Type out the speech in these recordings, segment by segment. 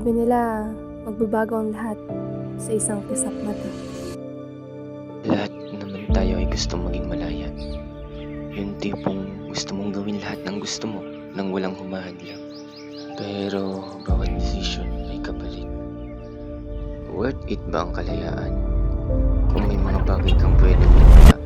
Sabi nila, magbabago ang lahat sa isang kisap mata. Lahat naman tayo ay gusto maging malaya. Yung tipong gusto mong gawin lahat ng gusto mo nang walang humahadlang. Pero bawat desisyon ay kapalit. Worth it ba ang kalayaan kung may mga bagay kang pwedeng mawala?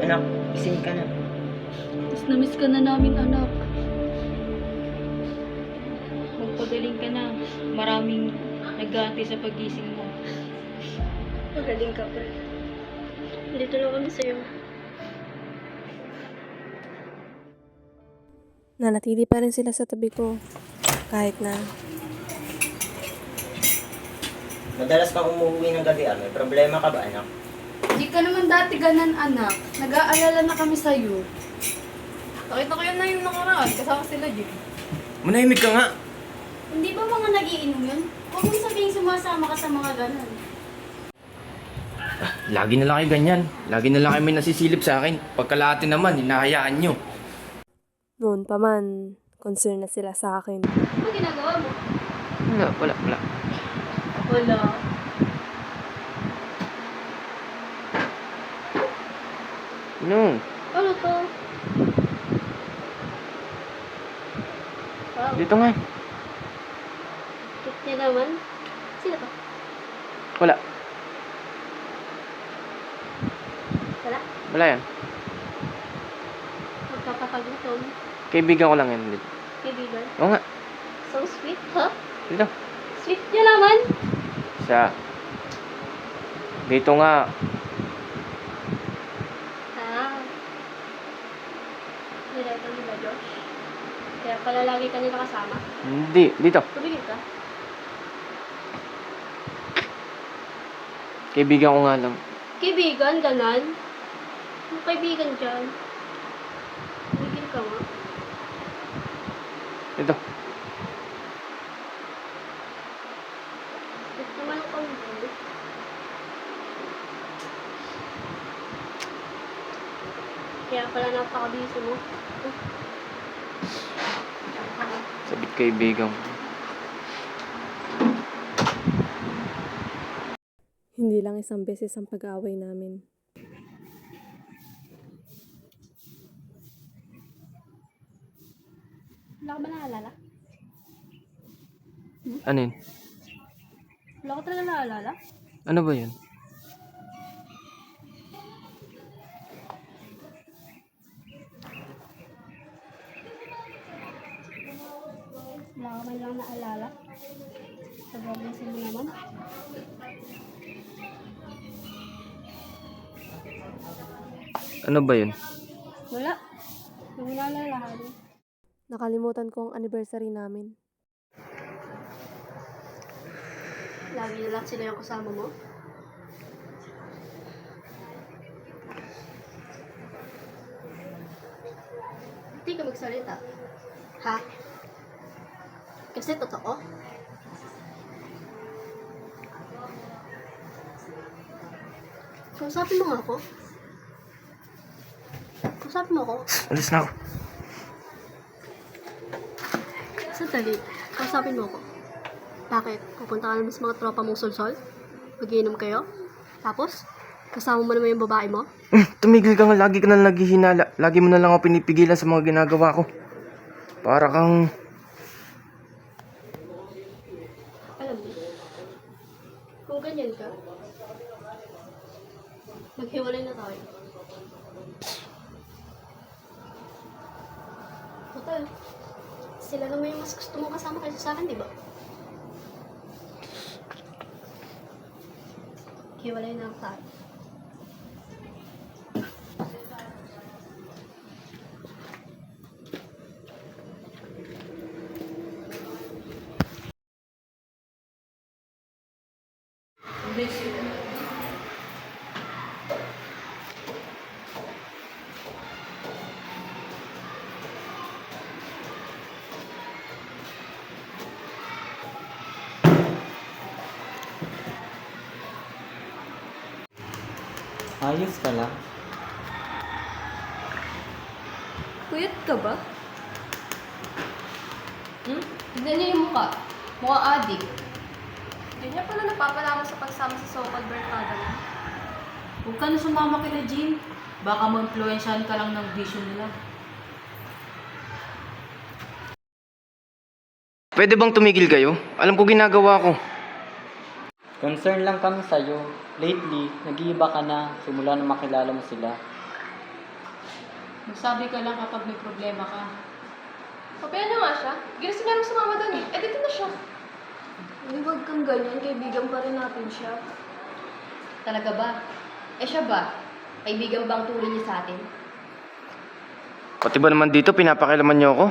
Anak, gising ka na. Mas na-miss ka na namin, anak. Magpagaling ka na. Maraming nag-aantay sa pagising mo. Magaling ka pa. Dito lang kami sa'yo. Nanatili pa rin sila sa tabi ko kahit na Madalas kang umuwi ng gabi, may problema ka ba, anak? Hindi ka naman dati ganan, anak. Nag-aalala na kami sa'yo. Nakita ko yun na yung nakaraan. Kasama sila, Jim. Manahimik ka nga! Hindi ba mga nagiinom yun? Huwag mong sabihin sumasama ka sa mga ganon. Lagi na lang kayo ganyan. Lagi na lang kayo may nasisilip sa akin. Pagkalahati naman, hinahayaan nyo. noon pa man, concern na sila sa akin. Ano ginagawa mo? Wala. Wala. No. Ano to? Wow, Dito nga. cute niya naman. Sino to? Wala. Wala? Yan. Magpapapagutom. Kaibigan ko lang yan. Dito. Kaibigan. Oo nga. So sweet, ha? Dito. Sweet niya naman. Dito nga. Ah. Nilaito nila, Josh. Kaya pala lagi ka nila kasama. Hindi. Dito. Tumigil ka. Kaibigan ko nga lang. Kaibigan, ganan. Ano kaibigan dyan? Tumigil ka nga. Dito. Sweet naman ang kambo. Kaya pala napakabisi mo. Sabit kaibigan ko. Hindi lang isang beses ang pag-aaway namin. Wala ka ba naalala? Ano yun? Wala ka talaga naalala? Ano ba yun? Wala ka man lang naalala? Sobrang mo naman. Ano ba yun? Wala. Hindi mo naalala. Nakalimutan ko ang anniversary namin. Lagi na lang sila yung kasama mo. Hindi ka magsalita. Ha? Kasi totoo. Kausapin mo nga ako. Kausapin mo ako. Alis na ako. Sandali. Kausapin mo ako. Bakit? Pupunta ka naman sa mga tropa mong solsol? Mag-iinom kayo? Tapos? Kasama mo naman yung babae mo? Tumigil ka nga. Lagi ka na naghihinala. Lagi mo na lang ako pinipigilan sa mga ginagawa ko. Para kang... Alam mo, kung ganyan ka, maghiwalay na tayo. Total, sila naman yung mas gusto mong kasama kaysa sa akin, di ba? Hiwalay na tayo. Ayos ka lang. Puyat ka ba? Tignan niyo yung mukha. Mukhang adik. Hindi niya pala napapalaman sa pagsama sa so-called barkada mo. Huwag ka na sumama kina Jean. Baka ma-influensyahan ka lang ng vision nila. Pwede bang tumigil kayo? Alam ko ginagawa ko. Concern lang kami sa'yo. Lately, nag-iiba ka na simula na makilala mo sila. Magsabi ka lang kapag may problema ka. Papayan niyo nga siya. Ginusto niya rin sumama doon eh. Dito na siya. Huwag kang ganyan. Kaibigan pa rin natin siya. Talaga ba? Siya ba? Kaibigan bang tuloy niya sa atin? Pati ba naman dito, pinapakilaman niyo ako?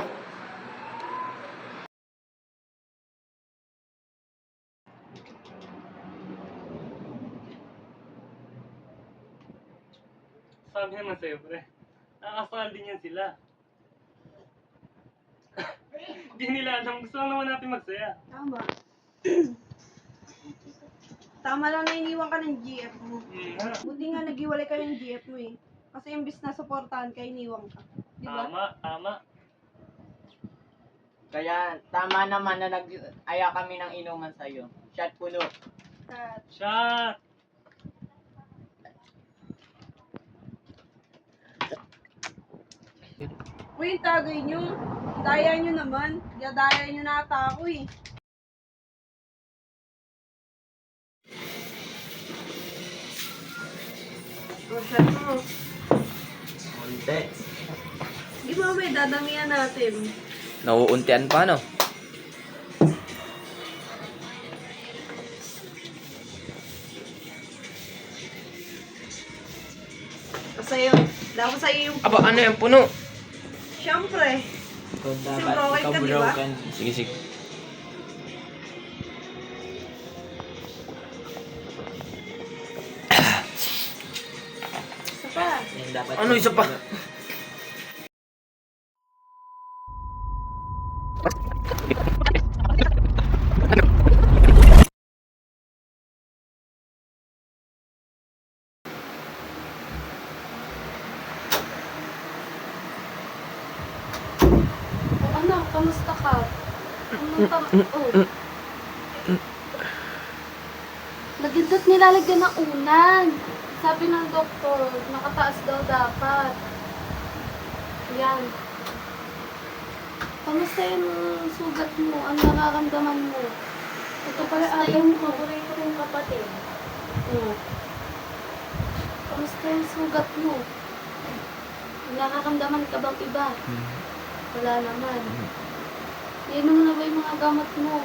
Sabi naman sa'yo, pre. Nakakasakal din yan sila. Di nila alam. Gusto lang naman natin magsaya. Tama. Tama lang na iniwan ka ng GF mo. Buti nga naghiwalay kayo ng GF mo eh. Kasi imbis na supportahan ka, iniwan ka. Di ba? Tama. Kaya tama naman na nag-aya kami ng inuman sa'yo. Shot puno. Shot! Uy, tagay nyo. Daya nyo naman. Daya nyo na ata ako eh. Shot mo. Konti. Di ba may dadamihan natin? Nauuntian pa, no? Sa'yo. Dapat sa'yo yung... Aba, ano yung puno? Siyempre. Siyempre okay ka, di ba? Sige, sige. Isa pa. Ano, isa pa? Anak, kamusta ka? Nagindot nilalagyan ng unan. Sabi ng doktor, nakataas daw dapat. Yan. Kamusta yung sugat mo? Ano nararamdaman mo? Ito pala ayaw mo. Paborito ko yung kapatid. Kamusta yung sugat mo? Nararamdaman ka bang iba? Wala naman. Inom mo na ba yung mga gamot mo?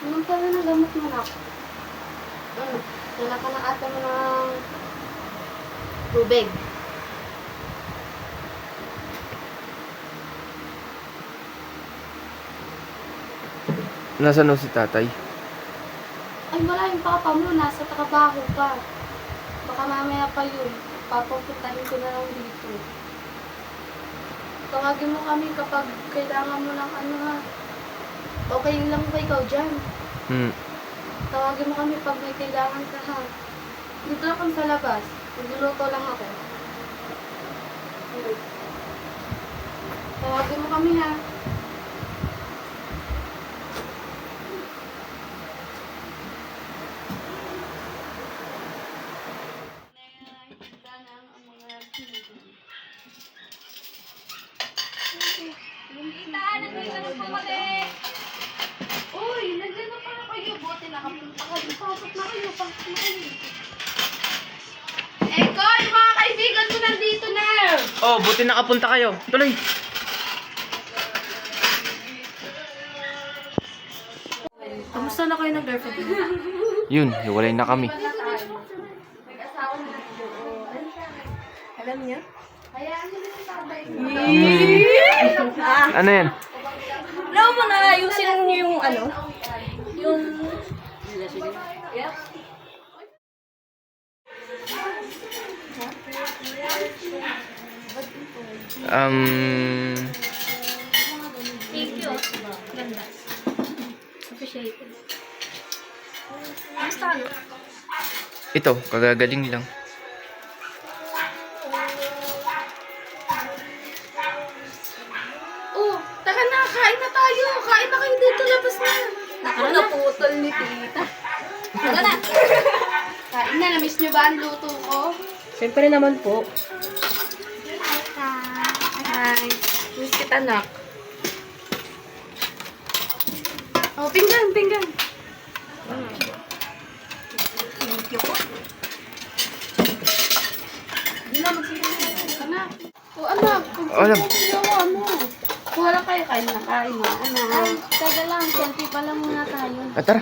Inom ka na ng gamot mo na. Dala ka na ata mo ng tubig. Nasaan si tatay? Ay, wala yung papa mo. Nasa trabaho pa. Baka mamaya pa yun. Papapuntahin ko na lang dito. Tawagin mo kami kapag kailangan mo ng ano ha. Okay lang ba ikaw dyan? Tawagin mo kami pag may kailangan ka ha. Dito lang kami sa labas. Nagluluto lang ako. Tawagin mo kami ha. Uy, nandiyan na pala kayo. Buti nakapunta kayo. Pasok na kayo. Pasok na kayo. Eko, yung mga kaibigan mo nandito na. Oh, buti nakapunta kayo. Tuloy. Kamusta na kayo ng girlfriend mo? Yun, hiwalay na kami. Nag-asawa na. Alam niya? Hayaan mo na yung tatay. Ano yan? Alam mo na ayusin niyo yung ano? Yung... Thank you. Ganda. Appreciated. Kamusta ka na? Ito, kagagaling lang. Oh, tara na, kain na tayo. Kain na kayo dito, labas na. Naku, naputol ni tita. Tara na. Kain na, namiss niyo ba ang luto ko? Siyempre naman po. Hi. Miss kita, nak. Oh, pinggan, pinggan. Thank you po. Hindi na, magsisimula. Anak. Oh, anak. Alam. Ano? Kuha lang kayo, kain na, kain na. Anak. Ay, taga lang. Selfie pa lang muna tayo. Tara.